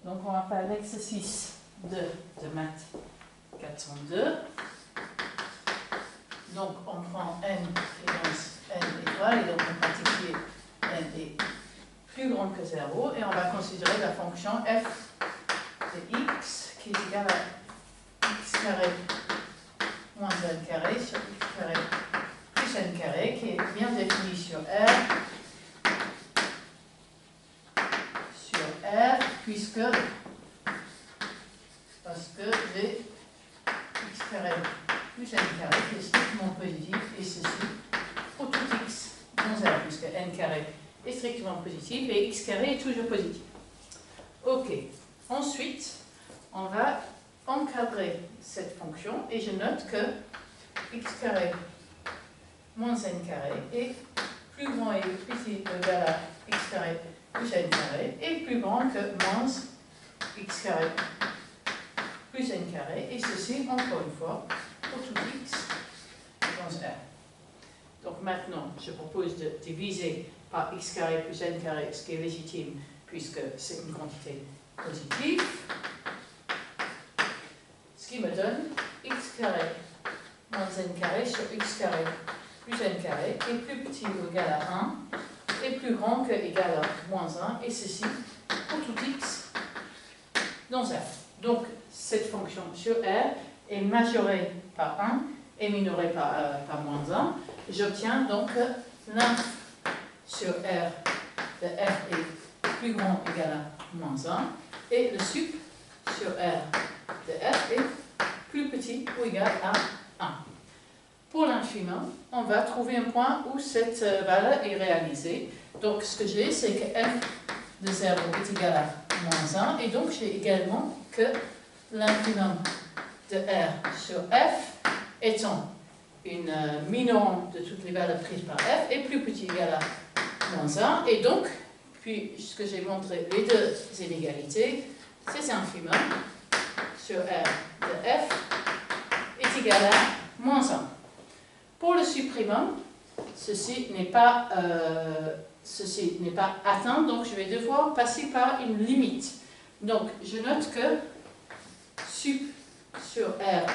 Donc on va faire l'exercice de maths 402. Donc on prend n égale n étoile, et donc on pratique n est plus grand que 0, et on va considérer la fonction f de x qui est égale à x carré moins n carré sur x carré plus n carré, qui est bien définie sur R, puisque parce que j'ai x carré plus n carré qui est strictement positif, et ceci pour tout x dans 0, puisque n carré est strictement positif et x carré est toujours positif. Ok, ensuite on va encadrer cette fonction, et je note que x carré moins n carré est plus grand et plus égal à x carré plus n carré est plus grand que moins x carré plus n carré, et ceci encore une fois pour tout x dans R. Donc maintenant je propose de diviser par x carré plus n carré, ce qui est légitime puisque c'est une quantité positive, ce qui me donne x carré moins n carré sur x carré plus n carré est plus petit ou égal à 1 est plus grand que égal à moins 1, et ceci pour tout x dans R. Donc cette fonction sur R est majorée par 1 et minorée par moins 1. J'obtiens donc l'inf sur R de f est plus grand ou égal à moins 1, et le sup sur R de f est plus petit ou égal à 1. Pour l'infimum, on va trouver un point où cette valeur est réalisée. Donc ce que j'ai, c'est que f de 0 est égal à moins 1, et donc j'ai également que l'infimum de R sur f étant une minorante de toutes les valeurs prises par f est plus petit ou égal à moins 1, et donc, puisque j'ai montré les deux inégalités, cet infimum sur R de f est égal à moins 1. Pour le supprimum, ceci n'est pas atteint, donc je vais devoir passer par une limite. Donc je note que sup sur R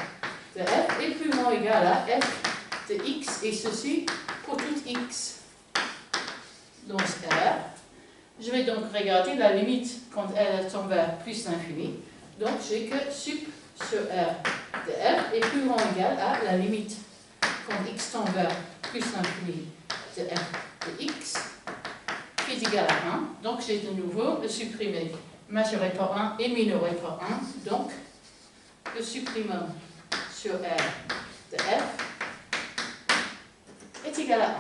de f est plus grand ou égal à f de x, et ceci pour tout x dans R. Je vais donc regarder la limite quand elle tend vers plus l'infini. Donc j'ai que sup sur R de f est plus grand ou égal à la limite quand x tend vers plus l'infini de f de x, qui est égal à 1. Donc j'ai de nouveau le supprimé majoré par 1 et minoré par 1. Donc le supprimum sur R de f est égal à 1.